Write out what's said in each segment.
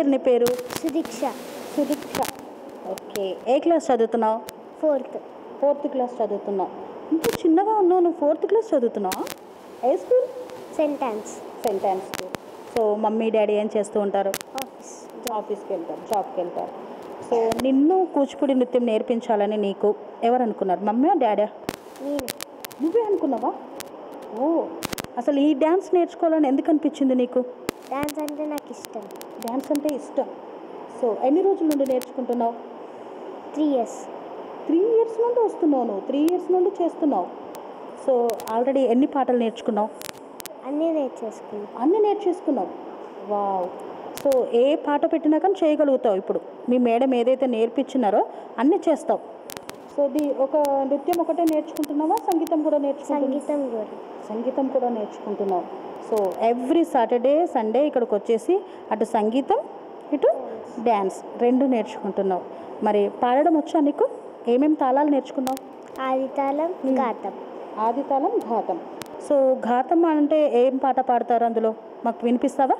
పేరు నీ పేరు? సుదీక్ష. సుదీక్ష. ఓకే. ఏ క్లాస్ చదువుతున్నావు? 4th. 4th క్లాస్ చదువుతున్నావు. ఇంత చిన్నగా ఉన్నావు, నువ్వు 4th క్లాస్ చదువుతున్నావా? ఏ school? Saint Ann's. Saint Ann's school. So mummy daddy ఏం చేస్తూ ఉంటారు? ఆఫీస్కి వెళ్తారు, జాబ్కి వెళ్తారు. సో నిన్ను కూచిపూడి నృత్యం నేర్పించాలని నీకు ఎవరు అనుకున్నారు, మమ్మీ డాడీ? నువ్వే అనుకున్నావా? ఓ, అసలు ఈ డ్యాన్స్ నేర్చుకోవాలని ఎందుకు అనిపించింది నీకు? డ్యాన్స్ అంటే నాకు ఇష్టం. డ్యాన్స్ అంటే ఇష్టం. సో ఎన్ని రోజుల నుండి నేర్చుకుంటున్నావు? 3 years. 3 years నుండి వస్తున్నావు నువ్వు, 3 years నుండి చేస్తున్నావు. సో ఆల్రెడీ ఎన్ని పాటలు నేర్చుకున్నావు? అన్నీ నేర్చేసుకున్నావు. వావ్. సో ఏ పాట పెట్టినా కానీ చేయగలుగుతావు. ఇప్పుడు మీ మేడం ఏదైతే నేర్పించినారో అన్నీ చేస్తావు. సో ఒక నృత్యం ఒకటే నేర్చుకుంటున్నావా, సంగీతం కూడా నేర్చుకుంటున్నావా? సంగీతం కూడా నేర్చుకుంటున్నావు. సో ఎవ్రీ సాటర్డే సండే ఇక్కడికి వచ్చేసి అటు సంగీతం ఇటు డ్యాన్స్ 2 నేర్చుకుంటున్నావు. మరి పాడడం వచ్చా నీకు? ఏమేమి తాళాలు నేర్చుకున్నావు? ఆదితాళం, ఘాతం. ఆదితాళం, ఘాతం. సో ఘాతం అంటే ఏం పాట పాడతారు అందులో, మాకు వినిపిస్తావా?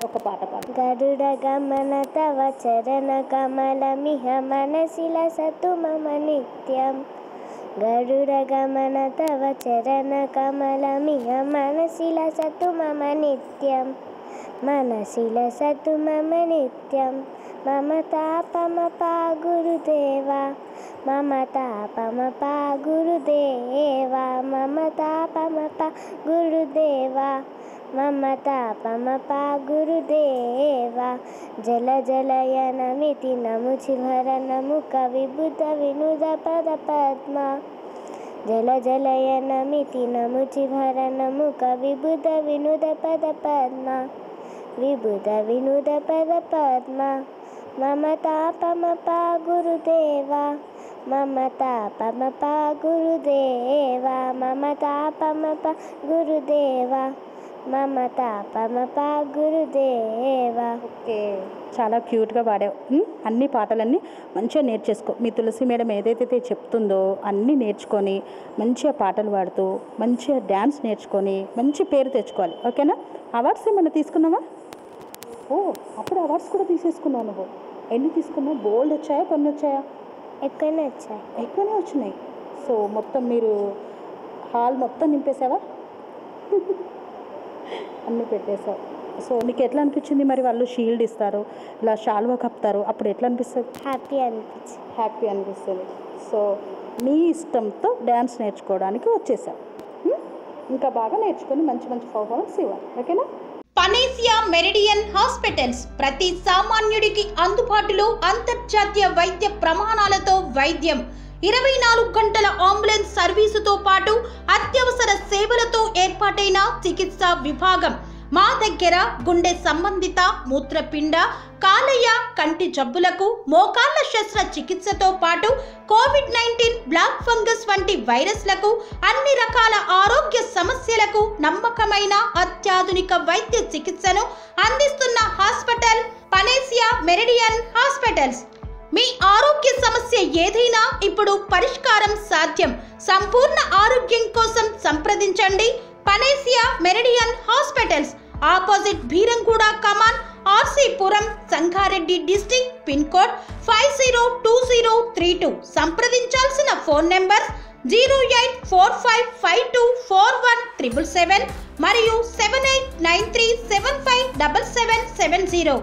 ఒక పాట పాడు. గరుడ గమన తవ చరణ కమలమిహ మనసిల సతు మమ నిత్యం. గరుడ గమన తవ చరణ కమలమిహ మనసిల సతు మమ నిత్యం. మనసిల సతు మమ నిత్యం. మమ తాపమ పా గురుదేవా, మమ తాపమ పా గురుదేవా, మమ తాపమ పా గురుదేవా, మమ తాపమ పా గురుదేవా. జల జలయనమితి నముచిభరణము కవిబుధ వినుద పద పద్మ. జల జలయనమితి నముచిభరణము కవిబుధ వినుద పద పద్మ. విబుధ వినుద పద పద్మ. మమ తాపమ పా గురుదేవా, మమ తాపమ పా గురుదేవా, మమ తాపమ పా గురుదేవా, మమ తాపమ పా గురుదేవా. ఓకే, చాలా క్యూట్గా పాడావు. అన్ని పాటలన్నీ మంచిగా నేర్చేసుకో. మీ తులసి మేడం ఏదైతే చెప్తుందో అన్నీ నేర్చుకొని మంచిగా పాటలు పాడుతూ మంచిగా డ్యాన్స్ నేర్చుకొని మంచి పేరు తెచ్చుకోవాలి. ఓకేనా? అవార్డ్స్ ఏమైనా తీసుకున్నావా? ఓ, అప్పుడు అవార్డ్స్ కూడా తీసేసుకున్నావు నువ్వు. ఎన్ని తీసుకున్నావు? గోల్డ్ వచ్చాయా, కొన్ని వచ్చాయా? ఎక్కువనే వచ్చినాయి. సో మొత్తం మీరు హాల్ మొత్తం నింపేసావా? అన్నీ పెట్టేశావు. సో నీకు ఎట్లా అనిపించింది మరి? వాళ్ళు షీల్డ్ ఇస్తారు, ఇలా షాల్వా కప్తారు, అప్పుడు ఎట్లా అనిపిస్తుంది? హ్యాపీ అనిపిస్తుంది. సో నీ ఇష్టంతో డ్యాన్స్ నేర్చుకోవడానికి వచ్చేసావు. ఇంకా బాగా నేర్చుకొని మంచి మంచి పర్ఫార్మెన్స్ ఇవ్వాలి. ఓకేనా? పనేసియా మెరిడియన్ హాస్పిటల్స్ ప్రతి సామాన్యుడికి అందుబాటులో అంతర్జాతీయ వైద్య ప్రమాణాలతో వైద్యం, 24 గంటల అంబులెన్స్ సర్వీసుతో పాటు అత్యవసర సేవలతో ఏర్పాటైన చికిత్సా విభాగం. మా దగ్గర గుండె సంబంధిత, మూత్రపిండ, కాలేయ, కంటి జబ్బులకు, మోకాళ్ల శస్త్రచికిత్సతో పాటు కోవిడ్-19, బ్లాక్ ఫంగస్ వంటి వైరస్లకు, అన్ని రకాల ఆరోగ్య సమస్యలకు నమ్మకమైన అత్యాధునిక వైద్య చికిత్సను అందిస్తున్న హాస్పిటల్ పనేసియా మెరిడియన్ హాస్పిటల్స్. మీ ఆరోగ్య సమస్య ఏదైనా ఇప్పుడు పరిష్కారం సాధ్యం. సంపూర్ణ ఆరోగ్యం కోసం సంప్రదించండి Panacea Meridian hospitals. Opposite Bheeramguda Kaman, RC Puram, Sangareddy district. Pin code 502032. సంప్రదించాల్సిన ఫోన్ నెంబర్ 0845524177 మరియు 7893757770.